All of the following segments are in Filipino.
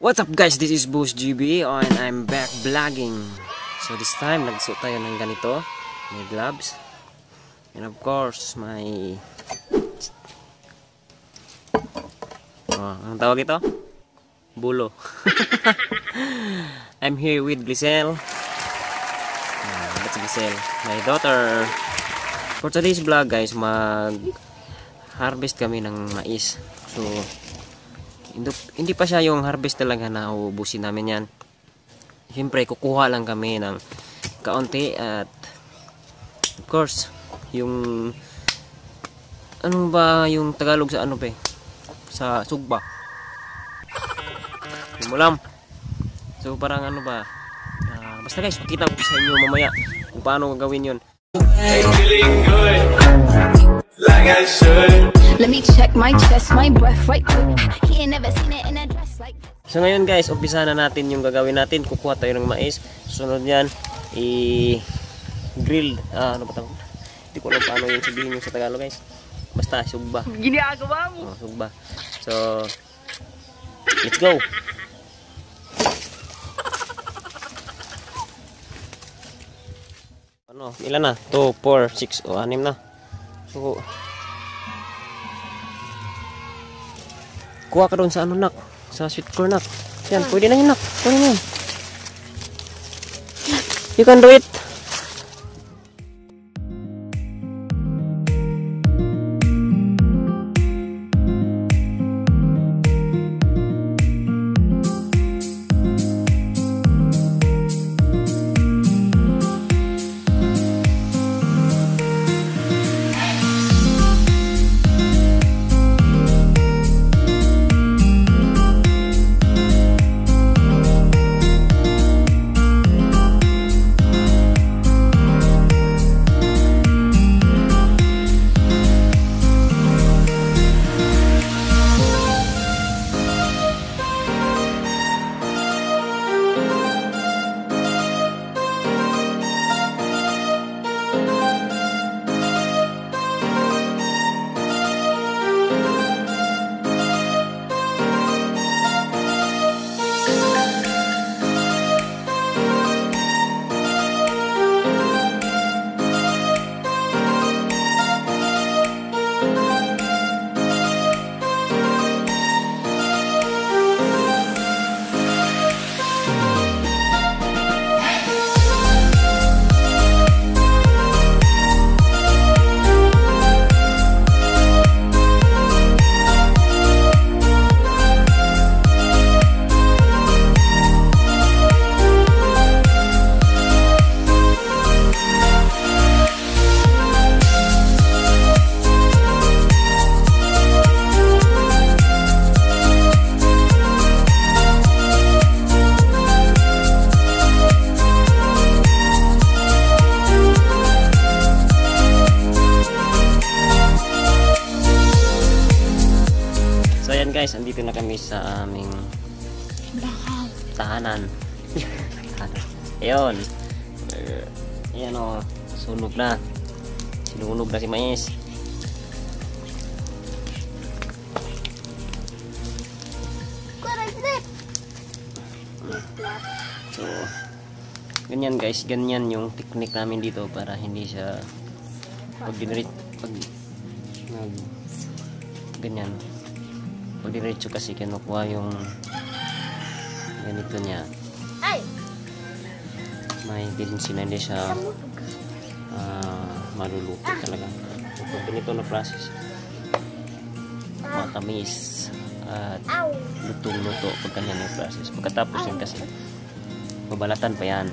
What's up guys, this is Boss Gevie and I'm back vlogging. So this time nagsuot tayo ng ganito, may gloves and of course may anong tawag ito? Bulo. I'm here with Glisel. That's Glisel, my daughter. For today's vlog guys, mag harvest kami ng mais. So hindi pa siya yung harvest talaga na uubusin namin yan. Siyempre kukuha lang kami ng kaunti at of course yung ano ba yung Tagalog sa ano pa sa sugba yung mulam. So parang ano ba basta guys pakita ko sa inyo mamaya kung paano gagawin yun. Like I should. Let me check my chest, my breath right quick. He ain't never seen it in a dress like. So ngayon guys, umpisa na natin yung gagawin natin. Kukuha tayo ng mais. Susunod yan, i-grill. Ano ba tawag? Hindi ko alam paano yung sabihin yung sa Tagalog guys. Basta, sugba. Ginagawa mo. Sugba. So, let's go. Ano, ilan na? 2, 4, 6, o 6 na. So, kuha ka doon sa ano nak, sa sweet corn nak. Yan, pwede na yun nak. Pwede na yun. You can do it. Guys, andito na kami sa aming tahanan. Ayun. Ayan o, sunog na. Sinunog na si mais. So, ganyan guys, ganyan yung technique namin dito para hindi siya ganyan. Pag diretso kasi kinukuha yung ganito niya. May tendency na hindi siya maluluto talaga. Pag ganito na process, matamis at lutong-luto pag ganyan yung process. Pagkatapos yun kasi babalatan pa yan.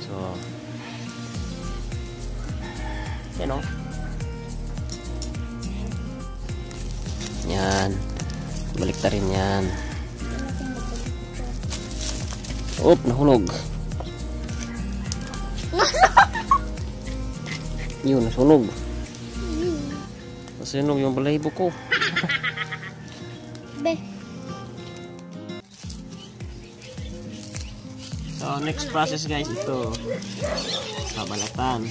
So yan o. Yan. Balik ta rin yan. Oop, nahulog. Yun, nasunog. Nasunog yung balahibo ko. So, next process guys, ito. Babalatan.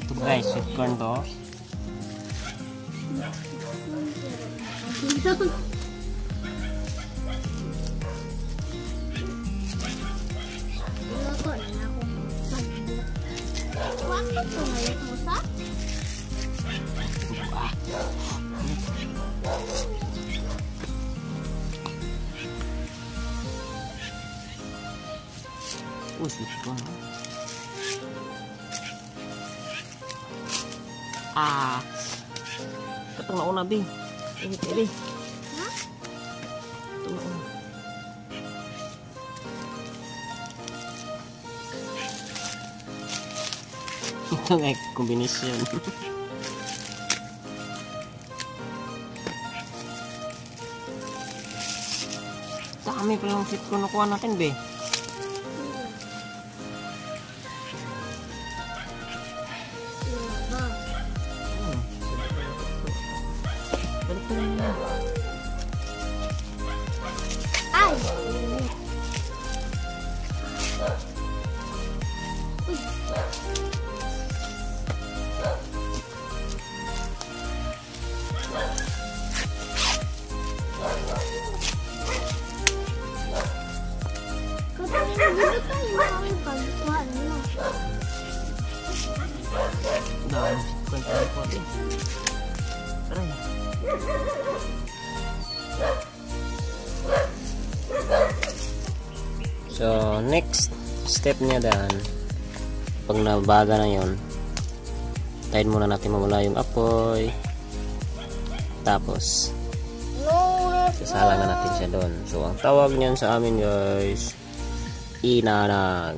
Ito guys, sweet corn to. Sweet ko. Katong nauna, Bi. Init, Bi. Ha? Katong nauna. Ito nga kombinasyon. Dami pa lang fit ko nakuha natin, Bi. So next step niya dan, pag nabaga na yon, tayin muna natin mamula yung apoy, tapos sasala na natin siya doon. So ang tawag niyan sa amin guys, inanag.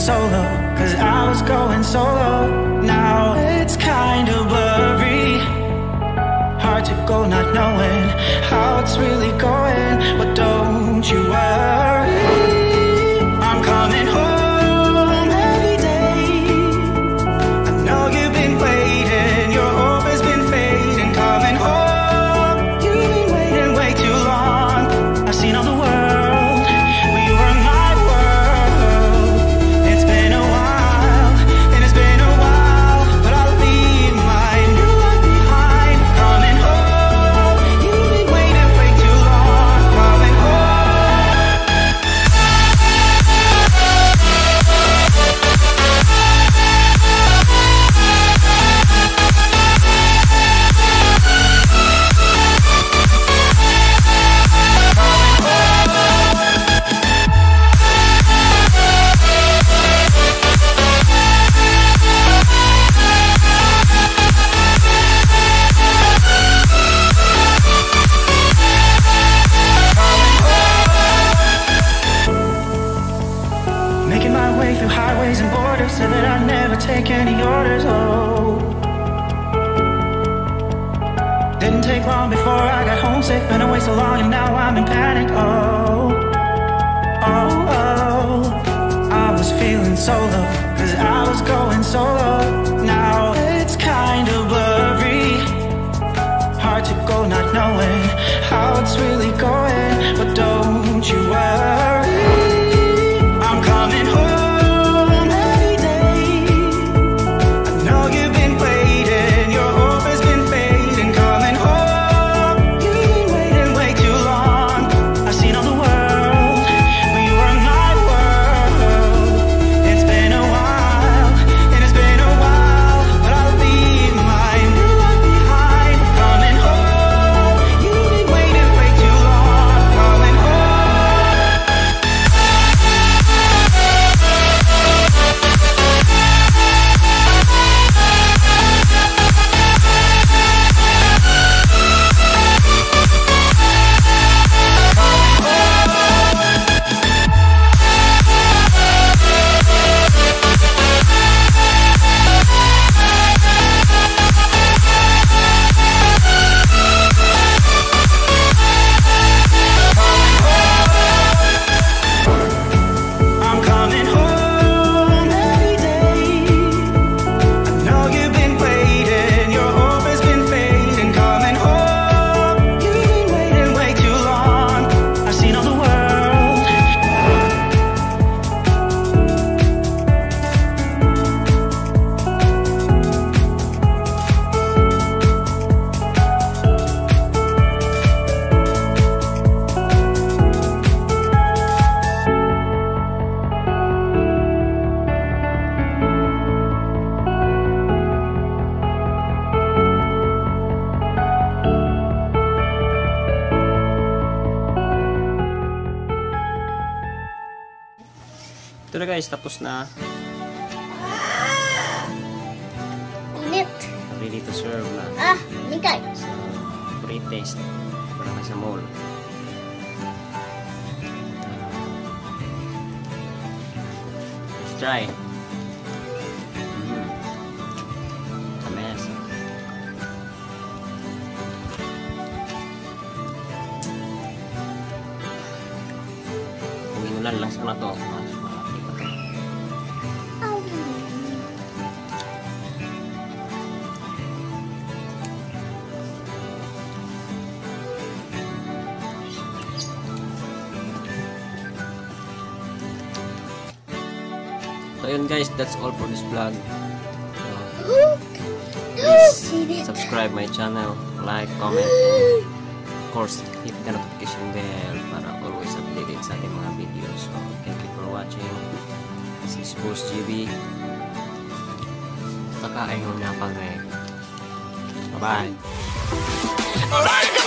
Solo, cause I was going solo. Now it's kind of blurry, hard to go not knowing how it's really going. But don't you worry, I'm coming home every day. I know you've been waiting, your hope has been fading. Coming home, you've been waiting way too long. I've seen all the world, we were my so that I never take any orders, oh. Didn't take long before I got homesick. Been away so long and now I'm in panic, oh. Oh, oh. I was feeling solo, cause I was going solo. Now it's kind of blurry, hard to go not knowing how it's really going. But don't you worry, I'm coming home. It's been a while, and it's been a while. guys, tapos na. Init. Ready to serve na. Mingkay. So, pre-taste. Para sa mall. Let's try. Tamis. Kung inulan lasa na to, mas malaki pa to. So yun guys, that's all for this vlog. Please subscribe my channel, like, comment, and of course, hit the notification bell para always updated sa ating mga videos. So thank you for watching. This is Boss Gevie. Kakain mo na pag bye bye.